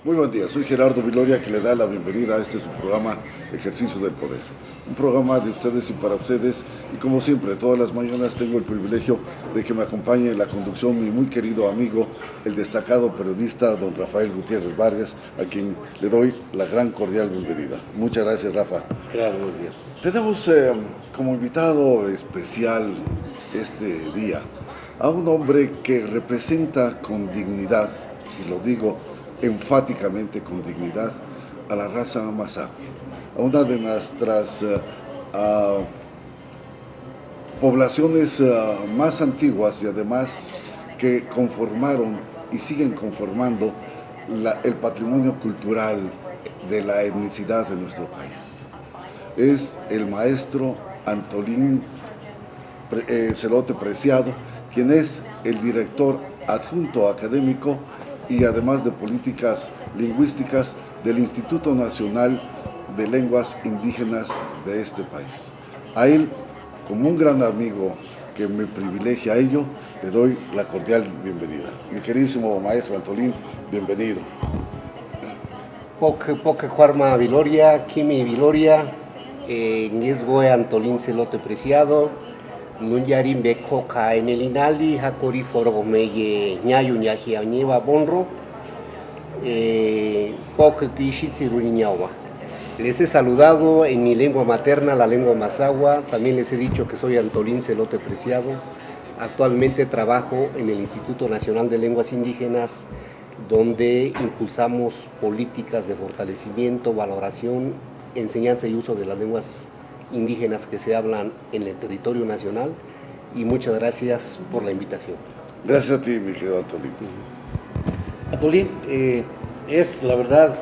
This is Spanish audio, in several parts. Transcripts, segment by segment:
Muy buen día, soy Gerardo Viloria, que le da la bienvenida a este su programa Ejercicio del Poder. Un programa de ustedes y para ustedes, y como siempre, todas las mañanas tengo el privilegio de que me acompañe en la conducción mi muy querido amigo, el destacado periodista don Rafael Gutiérrez Vargas, a quien le doy la gran cordial bienvenida. Muchas gracias, Rafa. Claro, buenos días. Tenemos como invitado especial este día a un hombre que representa con dignidad, y lo digo enfáticamente con dignidad, a la raza Mazahu, a una de nuestras poblaciones más antiguas y además que conformaron y siguen conformando el patrimonio cultural de la etnicidad de nuestro país. Es el maestro Antolín Celote Preciado, quien es el director adjunto académico y además de políticas lingüísticas del Instituto Nacional de Lenguas Indígenas de este país. A él, como un gran amigo que me privilegia a ello, le doy la cordial bienvenida. Mi queridísimo maestro Antolín, bienvenido. Poque Juarma Viloria, Kimi Viloria, Niesgoe Antolín Celote Preciado, Nunyarin Becoca en el Inaldi, Hakori Foromeye, Ñayu Ñaji Añeva Bonro, Poque Kishitsiruniñawa. Les he saludado en mi lengua materna, la lengua mazahua. También les he dicho que soy Antolín Celote Preciado. Actualmente trabajo en el Instituto Nacional de Lenguas Indígenas, donde impulsamos políticas de fortalecimiento, valoración, enseñanza y uso de las lenguas indígenas que se hablan en el territorio nacional. Y muchas gracias por la invitación. Gracias a ti, mi querido Antolín. Antolín, es la verdad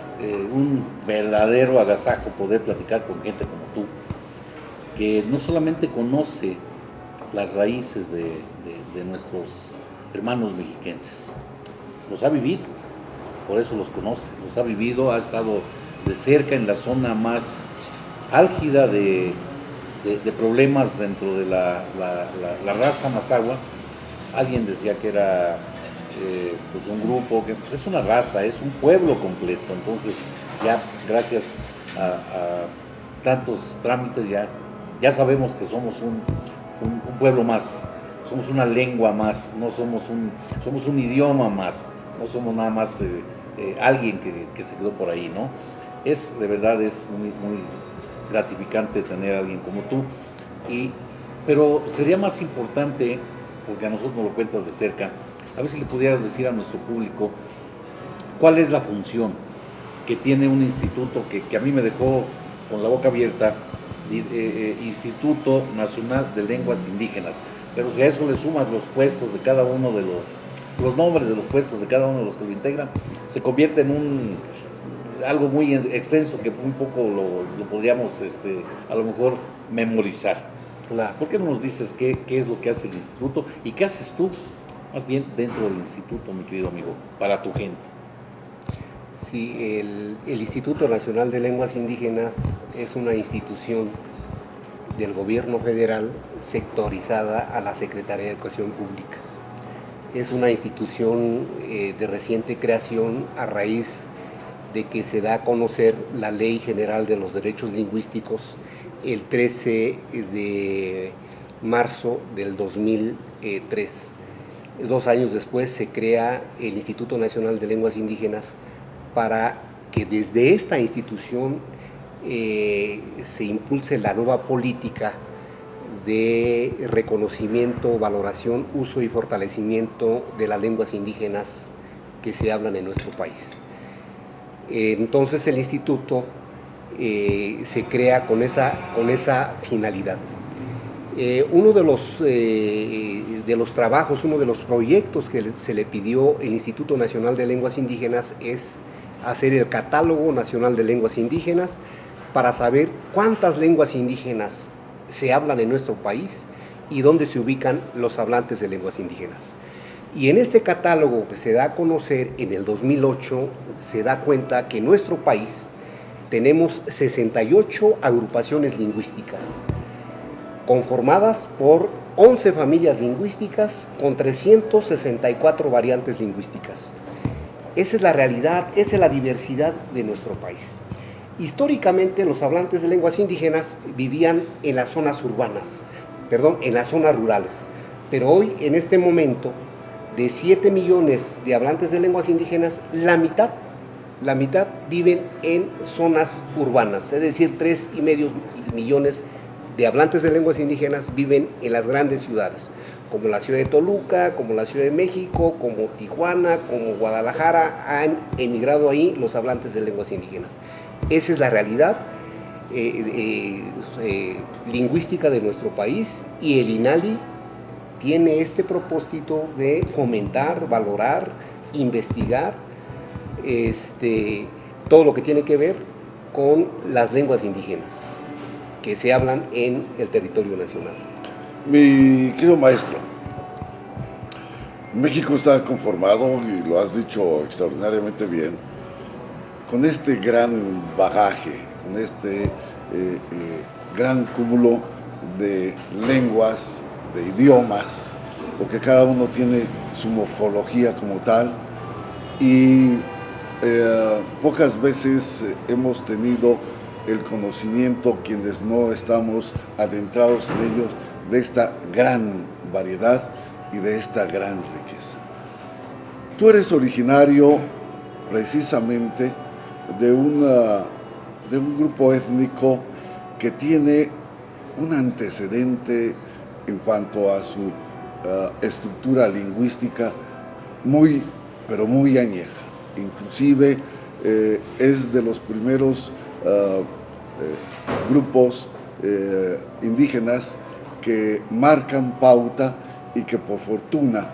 un verdadero agasajo poder platicar con gente como tú, que no solamente conoce las raíces de nuestros hermanos mexiquenses, los ha vivido, por eso los conoce, los ha vivido, ha estado de cerca en la zona más álgida de problemas dentro de la raza mazahua. Alguien decía que era pues un grupo, que pues es una raza, es un pueblo completo. Entonces ya gracias a tantos trámites ya sabemos que somos un pueblo más, somos una lengua más, no somos un idioma más, no somos nada más alguien que se quedó por ahí, ¿no? De verdad es muy, muy gratificante tener a alguien como tú, pero sería más importante, porque a nosotros nos lo cuentas de cerca, a ver si le pudieras decir a nuestro público cuál es la función que tiene un instituto que a mí me dejó con la boca abierta, Instituto Nacional de Lenguas Indígenas, pero si a eso le sumas los puestos de cada uno de los nombres de los puestos de cada uno de los que lo integran, se convierte en algo muy extenso que muy poco lo podríamos a lo mejor memorizar. Claro. ¿Por qué no nos dices qué es lo que hace el instituto y qué haces tú, más bien dentro del instituto, mi querido amigo, para tu gente? Sí, el Instituto Nacional de Lenguas Indígenas es una institución del gobierno federal sectorizada a la Secretaría de Educación Pública. Es una institución de reciente creación a raíz de que se da a conocer la Ley General de los Derechos Lingüísticos el 13 de marzo del 2003. 2 años después se crea el Instituto Nacional de Lenguas Indígenas para que desde esta institución se impulse la nueva política de reconocimiento, valoración, uso y fortalecimiento de las lenguas indígenas que se hablan en nuestro país. Entonces el instituto se crea con esa finalidad. Uno de los trabajos, uno de los proyectos que se le pidió el Instituto Nacional de Lenguas Indígenas es hacer el Catálogo Nacional de Lenguas Indígenas para saber cuántas lenguas indígenas se hablan en nuestro país y dónde se ubican los hablantes de lenguas indígenas. Y en este catálogo que se da a conocer en el 2008, se da cuenta que en nuestro país tenemos 68 agrupaciones lingüísticas, conformadas por 11 familias lingüísticas con 364 variantes lingüísticas. Esa es la realidad, esa es la diversidad de nuestro país. Históricamente los hablantes de lenguas indígenas vivían en las zonas urbanas, en las zonas rurales, pero hoy, en este momento, de 7 millones de hablantes de lenguas indígenas, la mitad viven en zonas urbanas, es decir, 3,5 millones de hablantes de lenguas indígenas viven en las grandes ciudades, como la ciudad de Toluca, como la Ciudad de México, como Tijuana, como Guadalajara. Han emigrado ahí los hablantes de lenguas indígenas. Esa es la realidad lingüística de nuestro país, y el INALI tiene este propósito de fomentar, valorar, investigar todo lo que tiene que ver con las lenguas indígenas que se hablan en el territorio nacional. Mi querido maestro, México está conformado, y lo has dicho extraordinariamente bien, con este gran bagaje, con este gran cúmulo de lenguas, de idiomas, porque cada uno tiene su morfología como tal, y pocas veces hemos tenido el conocimiento, quienes no estamos adentrados en ellos, de esta gran variedad y de esta gran riqueza. Tú eres originario precisamente de un grupo étnico que tiene un antecedente en cuanto a su estructura lingüística pero muy añeja. Inclusive es de los primeros grupos indígenas que marcan pauta, y que por fortuna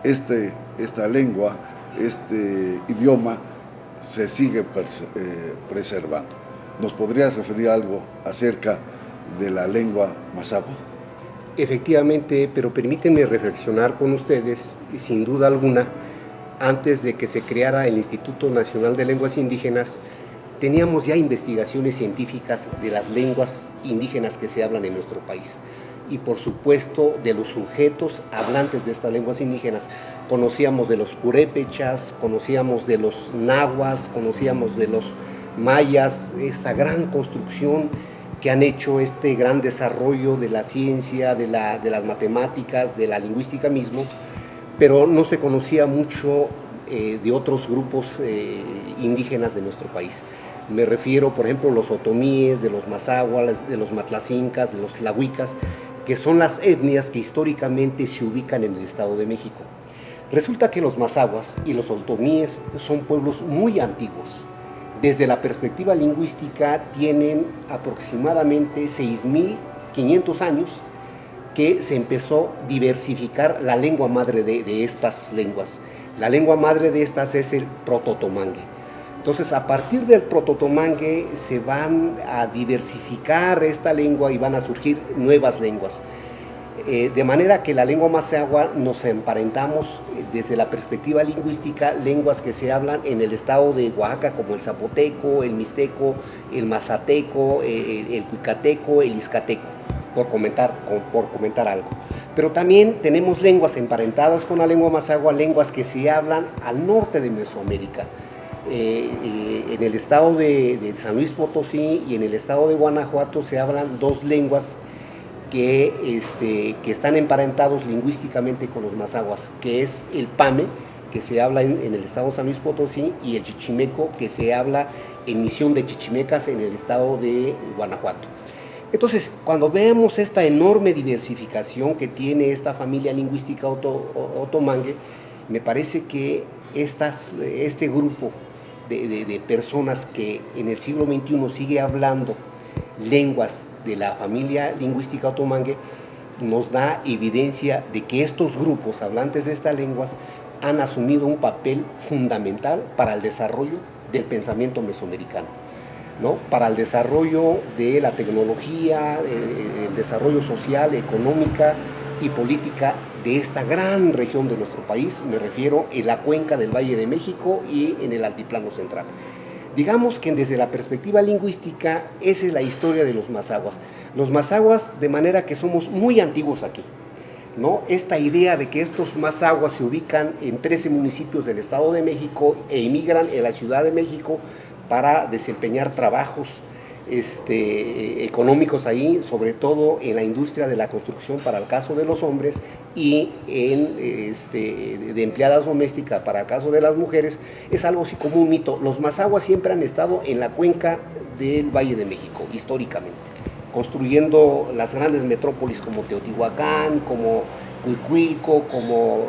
esta lengua, este idioma, se sigue preservando. ¿Nos podrías referir algo acerca de la lengua mazahua? Efectivamente, pero permítanme reflexionar con ustedes, y sin duda alguna, antes de que se creara el Instituto Nacional de Lenguas Indígenas, teníamos ya investigaciones científicas de las lenguas indígenas que se hablan en nuestro país. Y por supuesto de los sujetos hablantes de estas lenguas indígenas. Conocíamos de los purépechas, conocíamos de los nahuas, conocíamos de los mayas, esta gran construcción que han hecho este gran desarrollo de la ciencia, de las matemáticas, de la lingüística mismo, pero no se conocía mucho de otros grupos indígenas de nuestro país. Me refiero, por ejemplo, a los otomíes, de los mazahuas, de los matlacincas, de los tlahuicas, que son las etnias que históricamente se ubican en el Estado de México. Resulta que los mazahuas y los otomíes son pueblos muy antiguos. Desde la perspectiva lingüística tienen aproximadamente 6,500 años que se empezó a diversificar la lengua madre de estas lenguas. La lengua madre de estas es el prototomangue. Entonces, a partir del prototomangue se van a diversificar esta lengua y van a surgir nuevas lenguas. De manera que la lengua mazahua nos emparentamos desde la perspectiva lingüística, lenguas que se hablan en el estado de Oaxaca, como el zapoteco, el mixteco, el mazateco, el cuicateco, el izcateco, por comentar algo. Pero también tenemos lenguas emparentadas con la lengua mazahua, lenguas que se hablan al norte de Mesoamérica. En el estado de San Luis Potosí y en el estado de Guanajuato se hablan dos lenguas que están emparentados lingüísticamente con los mazahuas, que es el pame, que se habla en el estado de San Luis Potosí, y el chichimeco, que se habla en Misión de Chichimecas en el estado de Guanajuato. Entonces, cuando vemos esta enorme diversificación que tiene esta familia lingüística otomangue, me parece que este grupo de personas que en el siglo XXI sigue hablando lenguas de la familia lingüística otomangue nos da evidencia de que estos grupos hablantes de estas lenguas han asumido un papel fundamental para el desarrollo del pensamiento mesoamericano, ¿no? Para el desarrollo de la tecnología, el desarrollo social, económica y política de esta gran región de nuestro país. Me refiero en la cuenca del Valle de México y en el altiplano central. Digamos que desde la perspectiva lingüística, esa es la historia de los mazahuas. Los mazahuas, de manera que somos muy antiguos aquí. ¿no? Esta idea de que estos mazahuas se ubican en 13 municipios del Estado de México e emigran en la Ciudad de México para desempeñar trabajos económicos ahí, sobre todo en la industria de la construcción para el caso de los hombres y de empleadas domésticas para el caso de las mujeres, es algo así como un mito. Los mazahuas siempre han estado en la cuenca del Valle de México, históricamente, construyendo las grandes metrópolis como Teotihuacán, como Cuicuilco, como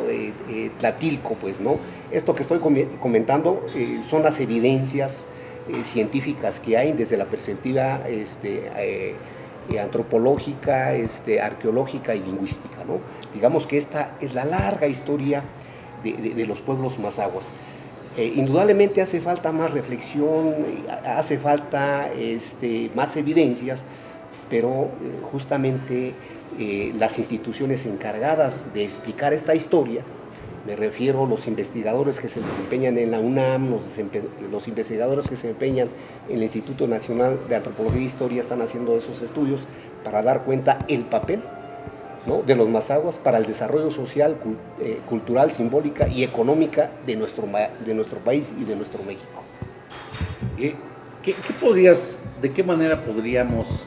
Tlatilco, pues, ¿no? Esto que estoy comentando son las evidencias científicas que hay desde la perspectiva antropológica, arqueológica y lingüística, ¿no? Digamos que esta es la larga historia de los pueblos mazahuas. Indudablemente hace falta más reflexión, hace falta más evidencias, pero justamente las instituciones encargadas de explicar esta historia, me refiero a los investigadores que se desempeñan en la UNAM, los investigadores que se desempeñan en el Instituto Nacional de Antropología e Historia, están haciendo esos estudios para dar cuenta el papel, ¿no?, de los mazahuas para el desarrollo social, cultural, simbólica y económica de nuestro país y de nuestro México. ¿De qué manera podríamos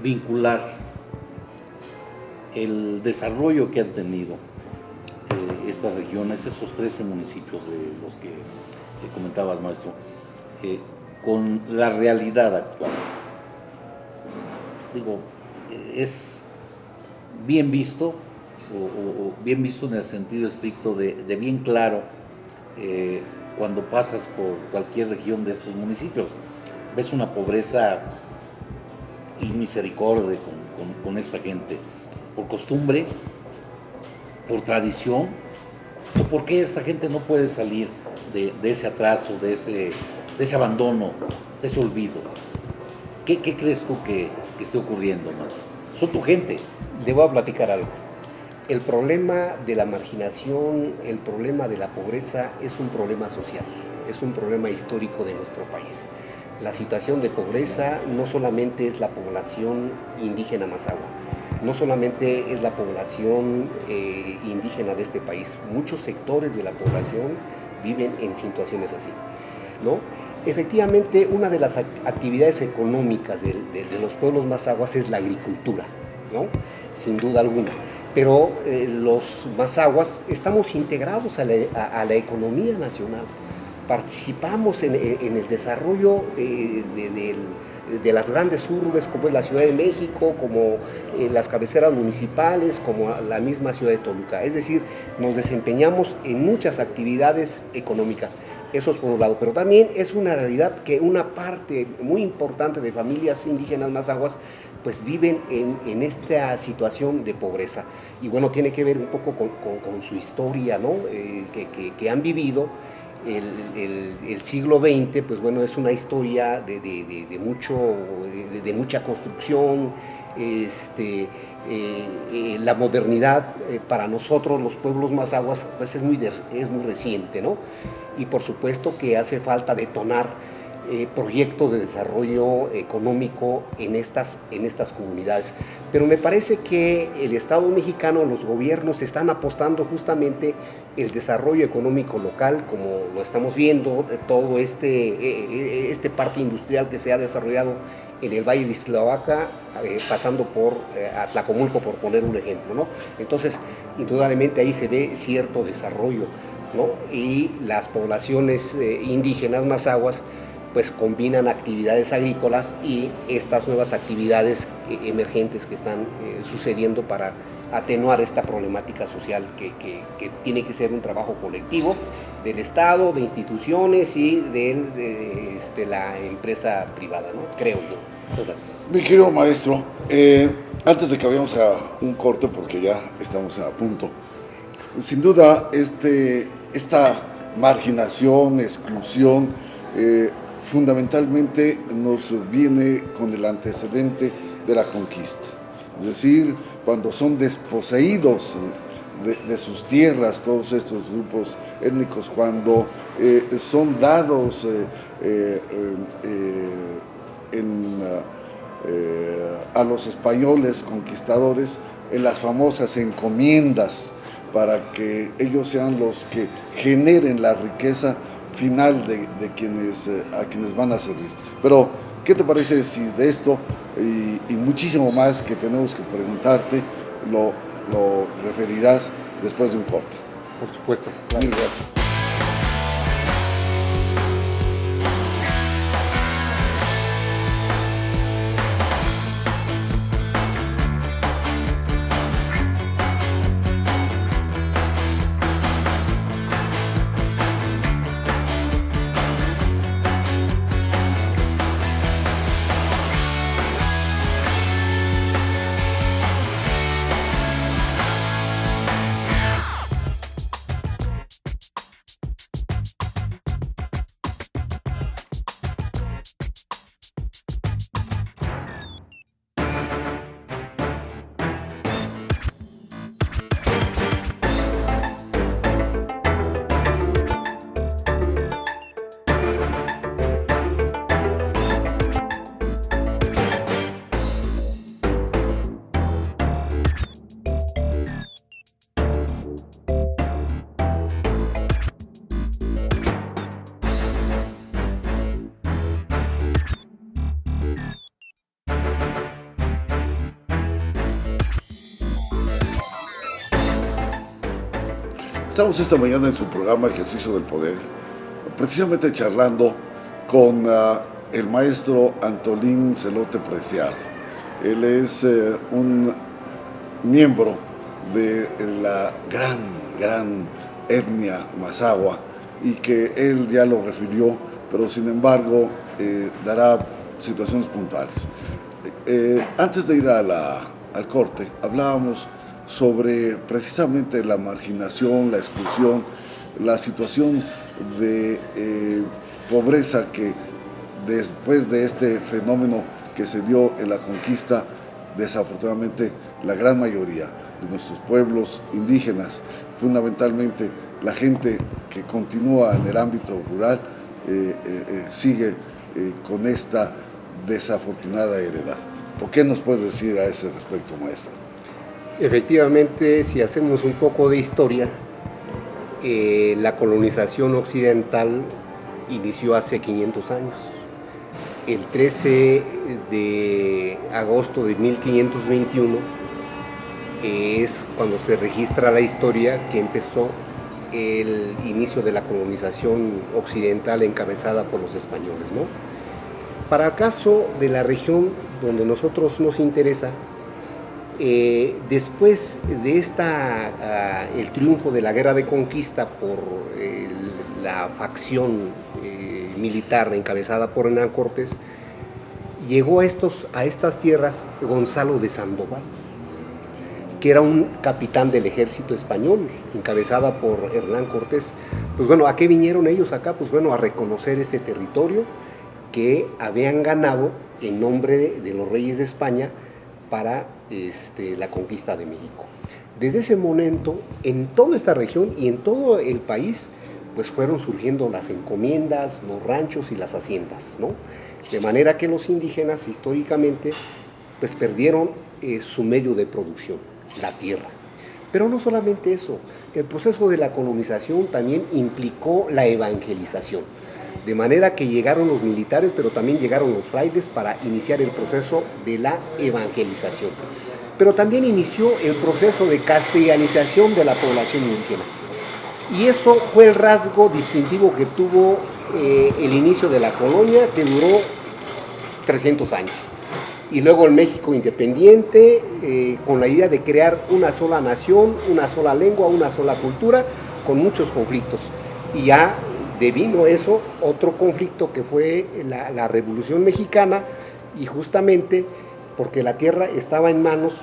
vincular el desarrollo que han tenido estas regiones, esos 13 municipios de los que comentabas, maestro, con la realidad actual? Digo, es bien visto, o bien visto en el sentido estricto de bien claro, cuando pasas por cualquier región de estos municipios. Ves una pobreza inmisericordia con esta gente, por costumbre, por tradición, o por qué esta gente no puede salir de ese atraso, de ese abandono, de ese olvido. ¿Qué crees tú que esté ocurriendo, más? Son tu gente. Le voy a platicar algo. El problema de la marginación, el problema de la pobreza es un problema social, es un problema histórico de nuestro país. La situación de pobreza no solamente es la población indígena mazahua, no solamente es la población indígena de este país, muchos sectores de la población viven en situaciones así, ¿no? Efectivamente, una de las actividades económicas de los pueblos mazahuas es la agricultura, ¿no?, sin duda alguna. Pero los mazahuas estamos integrados a la economía nacional, participamos en el desarrollo de las grandes urbes, como es la Ciudad de México, como las cabeceras municipales, como la misma ciudad de Toluca. Es decir, nos desempeñamos en muchas actividades económicas. Eso es por un lado, pero también es una realidad que una parte muy importante de familias indígenas mazahuas pues viven en esta situación de pobreza. Y bueno, tiene que ver un poco con su historia, ¿no?, que han vivido. El siglo XX, pues bueno, es una historia de mucha construcción. La modernidad para nosotros, los pueblos mazahuas, pues es muy reciente, ¿no? Y por supuesto que hace falta detonar proyectos de desarrollo económico en estas comunidades. Pero me parece que el Estado mexicano, los gobiernos están apostando justamente el desarrollo económico local, como lo estamos viendo, todo este parque industrial que se ha desarrollado en el Valle de Iztlahuaca, pasando por Atlacomulco, por poner un ejemplo, ¿no? Entonces, indudablemente ahí se ve cierto desarrollo, ¿no? Y las poblaciones indígenas mazahuas pues combinan actividades agrícolas y estas nuevas actividades emergentes que están sucediendo para atenuar esta problemática social que tiene que ser un trabajo colectivo del Estado, de instituciones y de la empresa privada, ¿no?, creo yo. Muchas gracias. Mi querido maestro, antes de que vayamos a un corte, porque ya estamos a punto, sin duda esta marginación, exclusión, fundamentalmente nos viene con el antecedente de la conquista, es decir, cuando son desposeídos de sus tierras todos estos grupos étnicos, cuando son dados a los españoles conquistadores en las famosas encomiendas para que ellos sean los que generen la riqueza final de quienes, a quienes van a servir. Pero, ¿qué te parece si de esto y muchísimo más que tenemos que preguntarte lo referirás después de un corte? Por supuesto. Claro. Mil gracias. Estamos esta mañana en su programa Ejercicio del Poder, precisamente charlando con el maestro Antolín Celote Preciado. Él es un miembro de la gran etnia mazahua y que él ya lo refirió, pero sin embargo dará situaciones puntuales. Antes de ir al corte, hablábamos sobre precisamente la marginación, la exclusión, la situación de pobreza que después de este fenómeno que se dio en la conquista, desafortunadamente la gran mayoría de nuestros pueblos indígenas, fundamentalmente la gente que continúa en el ámbito rural, sigue con esta desafortunada heredad. ¿Por qué nos puedes decir a ese respecto, maestro? Efectivamente, si hacemos un poco de historia, la colonización occidental inició hace 500 años. El 13 de agosto de 1521 es cuando se registra la historia que empezó el inicio de la colonización occidental encabezada por los españoles, ¿no? Para el caso de la región donde nosotros nos interesa, después de el triunfo de la guerra de conquista por la facción militar encabezada por Hernán Cortés, llegó a estas tierras Gonzalo de Sandoval, que era un capitán del ejército español, encabezada por Hernán Cortés. Pues bueno, ¿a qué vinieron ellos acá? Pues bueno, a reconocer este territorio que habían ganado en nombre de los reyes de España para la conquista de México. Desde ese momento, en toda esta región y en todo el país, pues fueron surgiendo las encomiendas, los ranchos y las haciendas, ¿no? De manera que los indígenas históricamente pues perdieron su medio de producción, la tierra. Pero no solamente eso, el proceso de la colonización también implicó la evangelización. De manera que llegaron los militares, pero también llegaron los frailes para iniciar el proceso de la evangelización. Pero también inició el proceso de castellanización de la población indígena. Y eso fue el rasgo distintivo que tuvo el inicio de la colonia, que duró 300 años. Y luego el México independiente, con la idea de crear una sola nación, una sola lengua, una sola cultura, con muchos conflictos. Y ya devino eso otro conflicto que fue la Revolución Mexicana, y justamente porque la tierra estaba en manos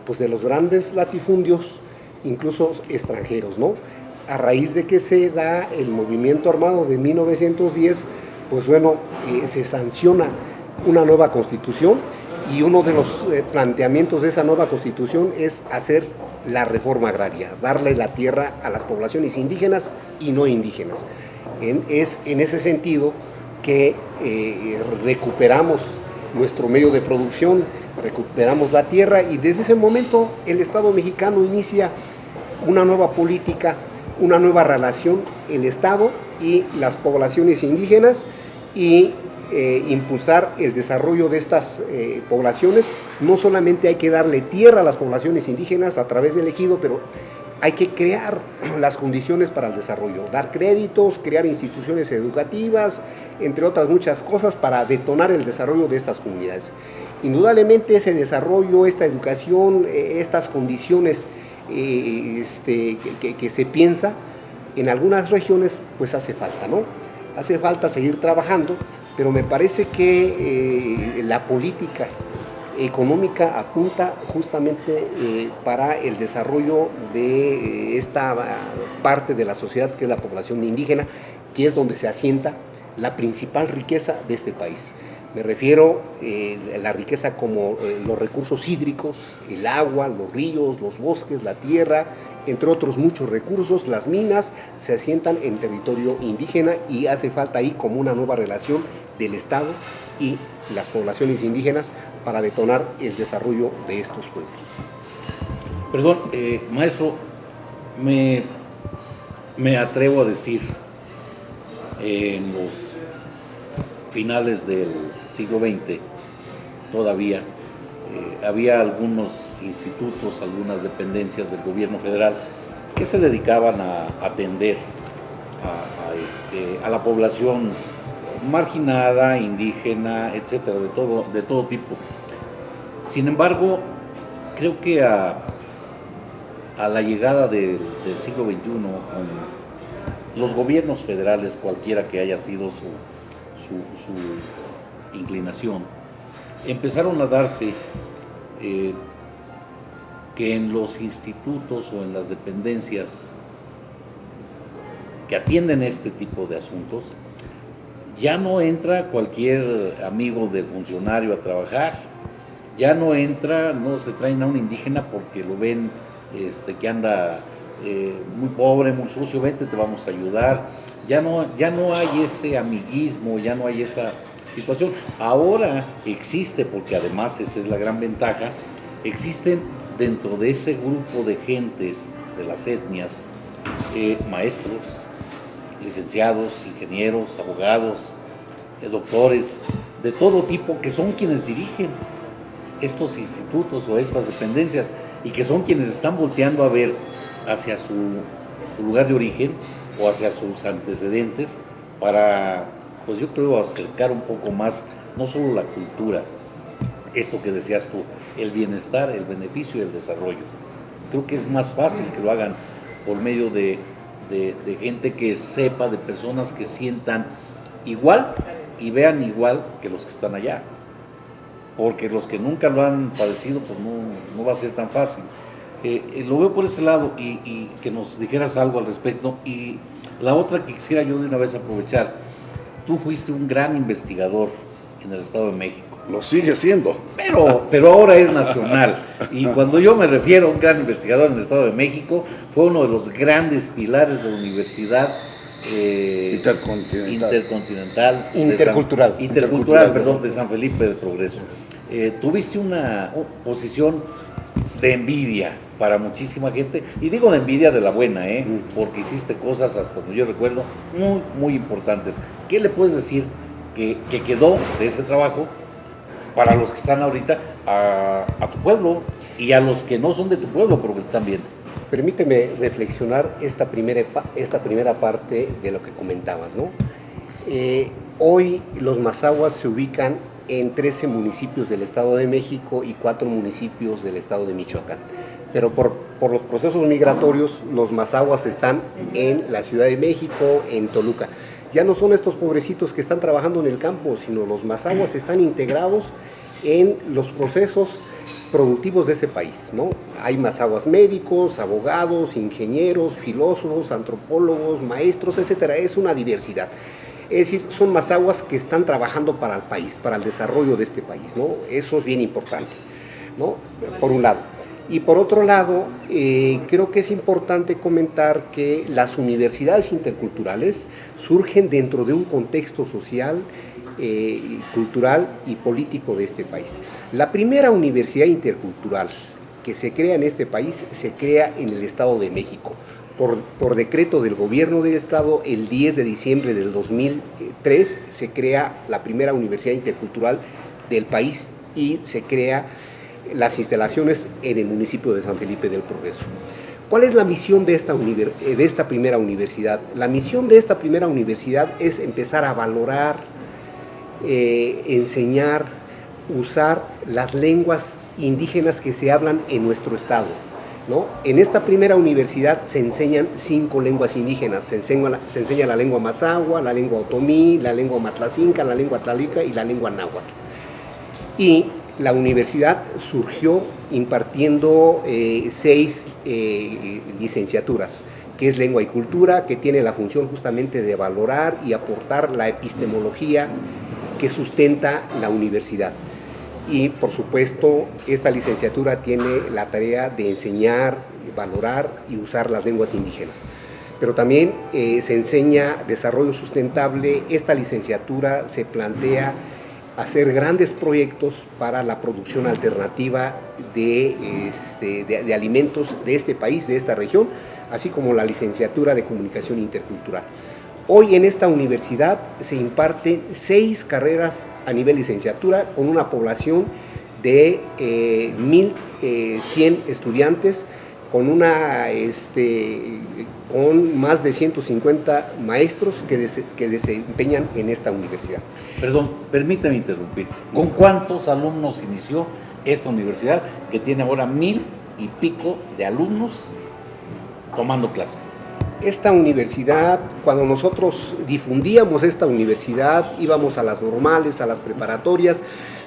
pues, de los grandes latifundios, incluso extranjeros, ¿no? A raíz de que se da el movimiento armado de 1910, pues bueno, se sanciona una nueva constitución, y uno de los planteamientos de esa nueva constitución es hacer la reforma agraria, darle la tierra a las poblaciones indígenas y no indígenas. Es en ese sentido que recuperamos nuestro medio de producción, recuperamos la tierra y desde ese momento el Estado mexicano inicia una nueva política, una nueva relación, el Estado y las poblaciones indígenas, y impulsar el desarrollo de estas poblaciones. No solamente hay que darle tierra a las poblaciones indígenas a través del ejido, pero hay que crear las condiciones para el desarrollo, dar créditos, crear instituciones educativas, entre otras muchas cosas para detonar el desarrollo de estas comunidades. Indudablemente ese desarrollo, esta educación, estas condiciones que se piensa en algunas regiones, pues hace falta, ¿no? Hace falta seguir trabajando, pero me parece que la política económica apunta justamente para el desarrollo de esta parte de la sociedad, que es la población indígena, que es donde se asienta la principal riqueza de este país. Me refiero a la riqueza como los recursos hídricos, el agua, los ríos, los bosques, la tierra, entre otros muchos recursos. Las minas se asientan en territorio indígena y hace falta ahí como una nueva relación del Estado y las poblaciones indígenas para detonar el desarrollo de estos pueblos. Perdón, maestro, me atrevo a decir, en los finales del siglo XX todavía había algunos institutos, algunas dependencias del gobierno federal que se dedicaban a atender a la población marginada, indígena, etcétera, de todo tipo. Sin embargo, creo que a la llegada del siglo XXI, con los gobiernos federales, cualquiera que haya sido su inclinación, empezaron a darse que en los institutos o en las dependencias que atienden este tipo de asuntos, ya no entra cualquier amigo del funcionario a trabajar, ya no se traen a un indígena porque lo ven que anda muy pobre, muy sucio, vente, te vamos a ayudar. Ya no hay ese amiguismo, ya no hay esa situación. Ahora existe, porque además esa es la gran ventaja, existen dentro de ese grupo de gentes, de las etnias, maestros, licenciados, ingenieros, abogados, doctores, de todo tipo, que son quienes dirigen estos institutos o estas dependencias y que son quienes están volteando a ver hacia su lugar de origen o hacia sus antecedentes para, pues yo creo, acercar un poco más, no solo la cultura, esto que decías tú, el bienestar, el beneficio y el desarrollo. Creo que es más fácil que lo hagan por medio de gente que sepa, de personas que sientan igual y vean igual que los que están allá. Porque los que nunca lo han padecido, pues no va a ser tan fácil. Lo veo por ese lado y que nos dijeras algo al respecto. Y la otra que quisiera yo de una vez aprovechar, tú fuiste un gran investigador en el Estado de México. Lo sigue siendo. Pero ahora es nacional. Y cuando yo me refiero a un gran investigador en el Estado de México, fue uno de los grandes pilares de la Universidad Intercultural, perdón, de San Felipe del Progreso. Tuviste una posición de envidia para muchísima gente, y digo de envidia de la buena, porque hiciste cosas, hasta donde yo recuerdo, muy, muy importantes. ¿Qué le puedes decir que quedó de ese trabajo para los que están ahorita a tu pueblo y a los que no son de tu pueblo, pero que te están viendo? Permíteme reflexionar esta primera parte de lo que comentabas, ¿no? Hoy los mazahuas se ubican en 13 municipios del Estado de México y 4 municipios del Estado de Michoacán. Pero por los procesos migratorios, los mazahuas están en la Ciudad de México, en Toluca. Ya no son estos pobrecitos que están trabajando en el campo, sino los mazahuas están integrados en los procesos productivos de ese país, ¿no? Hay mazahuas médicos, abogados, ingenieros, filósofos, antropólogos, maestros, etcétera. Es una diversidad. Es decir, son mazahuas que están trabajando para el país, para el desarrollo de este país, ¿no? Eso es bien importante, ¿no? Por un lado. Y por otro lado, creo que es importante comentar que las universidades interculturales surgen dentro de un contexto social cultural y político de este país. La primera universidad intercultural que se crea en este país se crea en el Estado de México. Por decreto del gobierno del Estado, el 10 de diciembre del 2003 se crea la primera universidad intercultural del país y se crea las instalaciones en el municipio de San Felipe del Progreso. ¿Cuál es la misión de esta primera universidad? La misión de esta primera universidad es empezar a valorar, enseñar, usar las lenguas indígenas que se hablan en nuestro estado, ¿no? En esta primera universidad se enseñan 5 lenguas indígenas, se enseña la lengua mazahua, la lengua otomí, la lengua matlacinca, la lengua tlalica y la lengua náhuatl. Y la universidad surgió impartiendo 6 licenciaturas, que es lengua y cultura, que tiene la función justamente de valorar y aportar la epistemología que sustenta la universidad. Y por supuesto, esta licenciatura tiene la tarea de enseñar, valorar y usar las lenguas indígenas. Pero también se enseña desarrollo sustentable. Esta licenciatura se plantea hacer grandes proyectos para la producción alternativa de alimentos de este país, de esta región, así como la licenciatura de comunicación intercultural. Hoy en esta universidad se imparten 6 carreras a nivel licenciatura con una población de 1.100 estudiantes, con más de 150 maestros que desempeñan en esta universidad. Perdón, permítame interrumpir. ¿Con cuántos alumnos inició esta universidad que tiene ahora 1,000 y pico de alumnos tomando clase? Esta universidad, cuando nosotros difundíamos esta universidad, íbamos a las normales, a las preparatorias,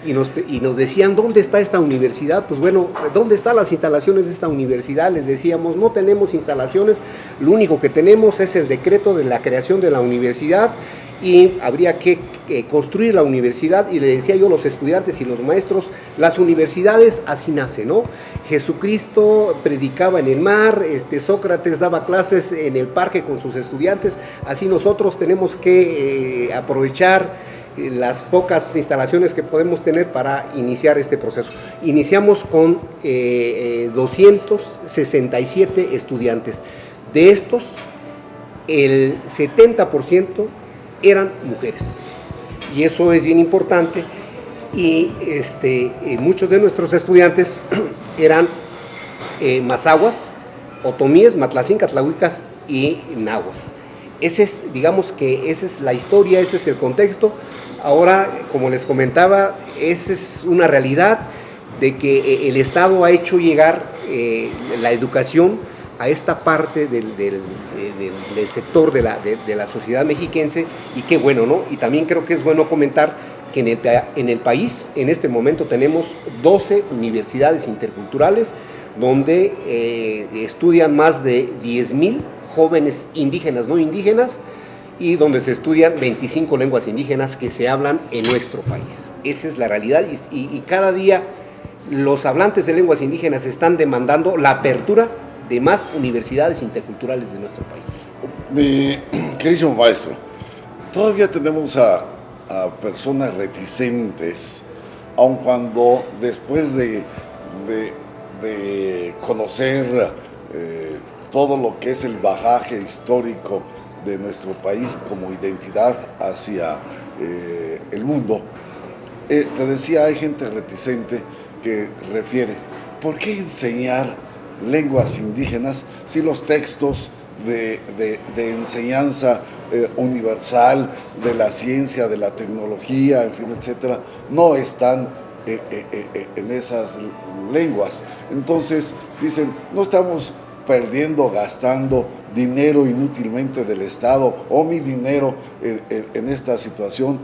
y nos decían, ¿dónde está esta universidad? Pues bueno, ¿dónde están las instalaciones de esta universidad? Les decíamos, no tenemos instalaciones, lo único que tenemos es el decreto de la creación de la universidad, y habría que construir la universidad. Y le decía yo a los estudiantes y los maestros, las universidades así nacen, ¿no? Jesucristo predicaba en el mar, Sócrates daba clases en el parque con sus estudiantes, así nosotros tenemos que aprovechar las pocas instalaciones que podemos tener para iniciar este proceso. Iniciamos con 267 estudiantes. De estos, el 70% eran mujeres, y eso es bien importante. Y muchos de nuestros estudiantes eran mazahuas, otomíes, matlacincas, tlahuicas y nahuas. Digamos que esa es la historia, ese es el contexto. Ahora, como les comentaba, esa es una realidad de que el Estado ha hecho llegar la educación a esta parte del sector de la sociedad mexiquense, y qué bueno, ¿no? Y también creo que es bueno comentar que en el país, en este momento, tenemos 12 universidades interculturales donde estudian más de 10,000 jóvenes indígenas, no indígenas, y donde se estudian 25 lenguas indígenas que se hablan en nuestro país. Esa es la realidad, y cada día los hablantes de lenguas indígenas están demandando la apertura de más universidades interculturales de nuestro país. Mi queridísimo maestro, todavía tenemos a personas reticentes, aun cuando después de conocer todo lo que es el bagaje histórico de nuestro país como identidad hacia el mundo, te decía, hay gente reticente que refiere, ¿por qué enseñar lenguas indígenas si los textos de enseñanza universal, de la ciencia, de la tecnología, en fin, etcétera, no están en esas lenguas? Entonces dicen, no estamos gastando dinero inútilmente del Estado, o mi dinero en esta situación.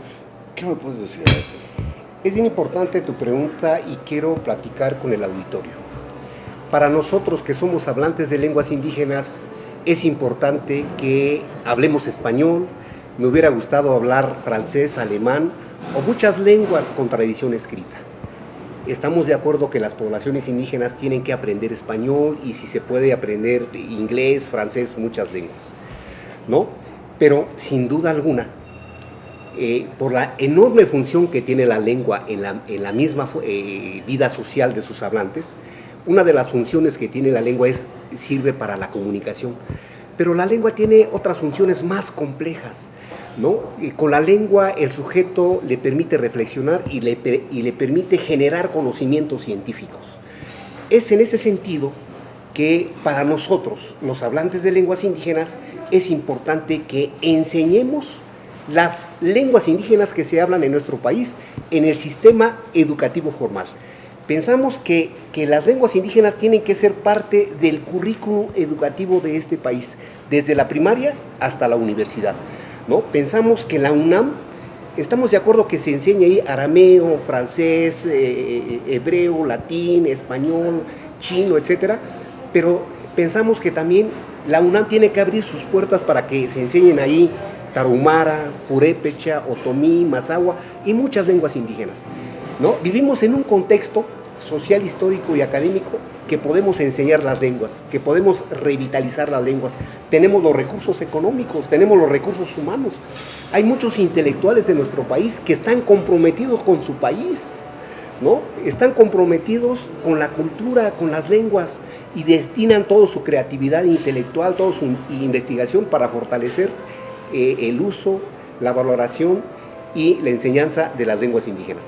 ¿Qué me puedes decir de eso? Es bien importante tu pregunta, y quiero platicar con el auditorio. Para nosotros que somos hablantes de lenguas indígenas, es importante que hablemos español. Me hubiera gustado hablar francés, alemán o muchas lenguas con tradición escrita. Estamos de acuerdo que las poblaciones indígenas tienen que aprender español, y si se puede aprender inglés, francés, muchas lenguas, ¿no? Pero sin duda alguna, por la enorme función que tiene la lengua en la misma vida social de sus hablantes. Una de las funciones que tiene la lengua sirve para la comunicación, pero la lengua tiene otras funciones más complejas, ¿no? Y con la lengua el sujeto le permite reflexionar y le permite generar conocimientos científicos. Es en ese sentido que para nosotros, los hablantes de lenguas indígenas, es importante que enseñemos las lenguas indígenas que se hablan en nuestro país en el sistema educativo formal. Pensamos que las lenguas indígenas tienen que ser parte del currículo educativo de este país, desde la primaria hasta la universidad, ¿no? Pensamos que la UNAM, estamos de acuerdo que se enseña ahí arameo, francés, hebreo, latín, español, chino, etcétera, pero pensamos que también la UNAM tiene que abrir sus puertas para que se enseñen ahí tarahumara, purépecha, otomí, mazahua y muchas lenguas indígenas, ¿no? Vivimos en un contexto social, histórico y académico que podemos enseñar las lenguas, que podemos revitalizar las lenguas. Tenemos los recursos económicos, tenemos los recursos humanos. Hay muchos intelectuales de nuestro país que están comprometidos con su país, ¿no? Están comprometidos con la cultura, con las lenguas y destinan toda su creatividad intelectual, toda su investigación para fortalecer el uso, la valoración y la enseñanza de las lenguas indígenas.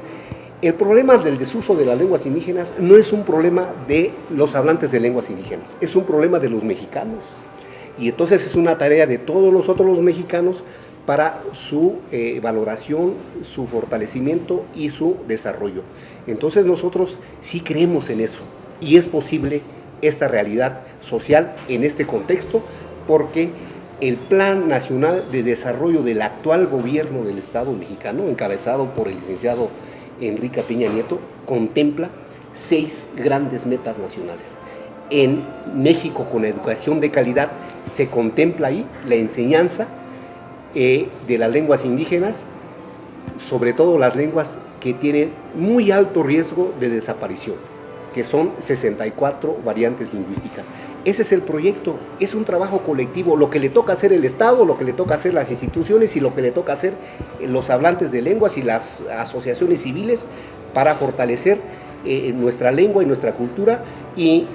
El problema del desuso de las lenguas indígenas no es un problema de los hablantes de lenguas indígenas, es un problema de los mexicanos. Y entonces es una tarea de todos nosotros los mexicanos para su valoración, su fortalecimiento y su desarrollo. Entonces nosotros sí creemos en eso y es posible esta realidad social en este contexto porque el Plan Nacional de Desarrollo del actual gobierno del Estado mexicano, encabezado por el licenciado Enrique Peña Nieto, contempla 6 grandes metas nacionales. En México con educación de calidad se contempla ahí la enseñanza de las lenguas indígenas, sobre todo las lenguas que tienen muy alto riesgo de desaparición, que son 64 variantes lingüísticas. Ese es el proyecto, es un trabajo colectivo, lo que le toca hacer el Estado, lo que le toca hacer las instituciones y lo que le toca hacer los hablantes de lenguas y las asociaciones civiles para fortalecer nuestra lengua y nuestra cultura y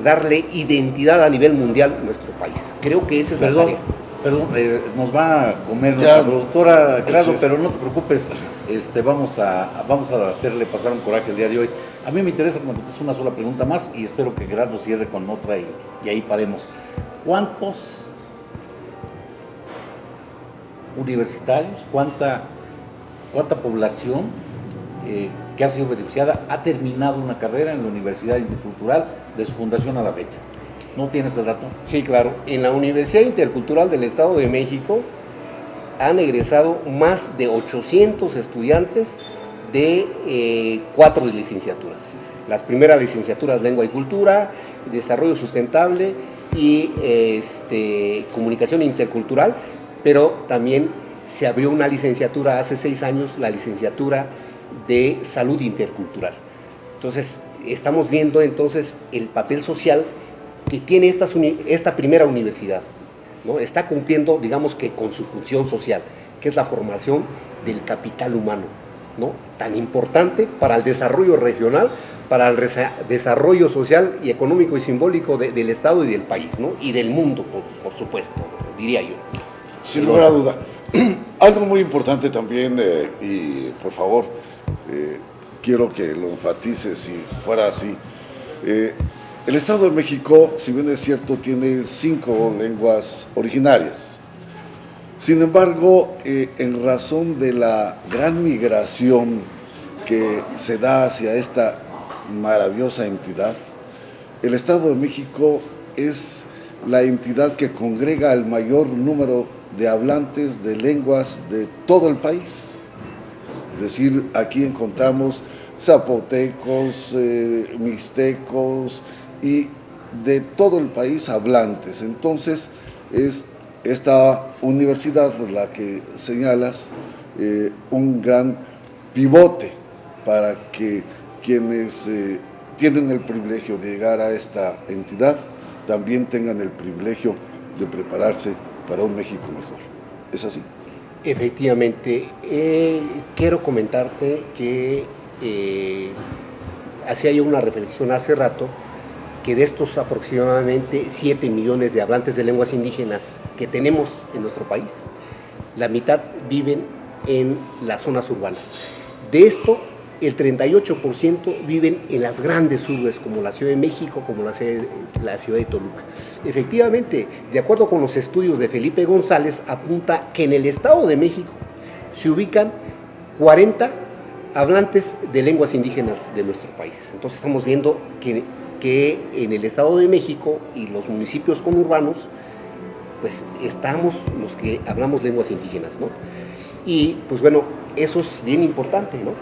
darle identidad a nivel mundial a nuestro país. Creo que esa es la tarea. Perdón, nos va a comer nuestra productora, Gerardo, pero no te preocupes, vamos a hacerle pasar un coraje el día de hoy. A mí me interesa que me contestes una sola pregunta más y espero que Gerardo cierre con otra y ahí paremos. ¿Cuántos universitarios, cuánta población que ha sido beneficiada ha terminado una carrera en la Universidad Intercultural de su fundación a la fecha? ¿No tienes el dato? Sí, claro. En la Universidad Intercultural del Estado de México han egresado más de 800 estudiantes de 4 licenciaturas. Las primeras licenciaturas Lengua y Cultura, Desarrollo Sustentable y Comunicación Intercultural, pero también se abrió una licenciatura hace 6 años, la licenciatura de Salud Intercultural. Entonces, estamos viendo entonces el papel social que tiene esta primera universidad, ¿no? Está cumpliendo, digamos que con su función social, que es la formación del capital humano, ¿no? Tan importante para el desarrollo regional, para el desarrollo social y económico y simbólico del Estado y del país, ¿no? Y del mundo, por supuesto, diría yo. Sin lugar a duda. Algo muy importante también, y por favor, quiero que lo enfatices si fuera así. El Estado de México, si bien es cierto, tiene 5 lenguas originarias. Sin embargo, en razón de la gran migración que se da hacia esta maravillosa entidad, el Estado de México es la entidad que congrega el mayor número de hablantes de lenguas de todo el país. Es decir, aquí encontramos zapotecos, mixtecos y de todo el país hablantes. Entonces, es esta universidad, la que señalas, un gran pivote para que quienes tienen el privilegio de llegar a esta entidad también tengan el privilegio de prepararse para un México mejor. ¿Es así? Efectivamente, quiero comentarte que hacía yo una reflexión hace rato, que de estos aproximadamente 7 millones de hablantes de lenguas indígenas que tenemos en nuestro país, la mitad viven en las zonas urbanas. De esto, el 38% viven en las grandes urbes, como la Ciudad de México, como la ciudad de Toluca. Efectivamente, de acuerdo con los estudios de Felipe González, apunta que en el Estado de México se ubican 40 hablantes de lenguas indígenas de nuestro país. Entonces estamos viendo que en el Estado de México y los municipios conurbanos, pues estamos los que hablamos lenguas indígenas, ¿no? Y pues bueno, eso es bien importante, ¿no?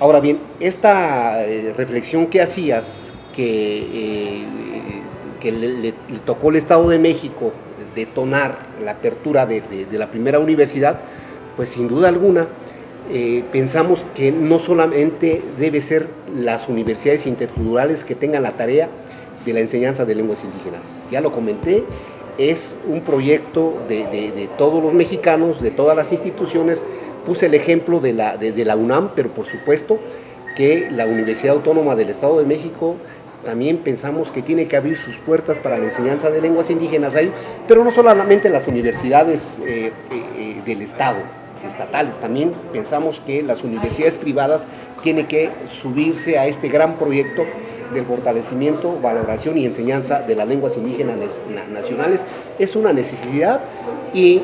Ahora bien, esta reflexión que hacías, que le tocó al Estado de México detonar la apertura de la primera universidad, pues sin duda alguna, pensamos que no solamente debe ser las universidades interculturales que tengan la tarea de la enseñanza de lenguas indígenas. Ya lo comenté, es un proyecto de todos los mexicanos, de todas las instituciones. Puse el ejemplo de la UNAM, pero por supuesto que la Universidad Autónoma del Estado de México también pensamos que tiene que abrir sus puertas para la enseñanza de lenguas indígenas ahí, pero no solamente las universidades del Estado, estatales, también pensamos que las universidades privadas tienen que subirse a este gran proyecto del fortalecimiento, valoración y enseñanza de las lenguas indígenas nacionales. Es una necesidad y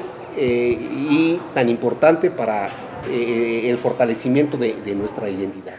tan importante para el fortalecimiento de nuestra identidad.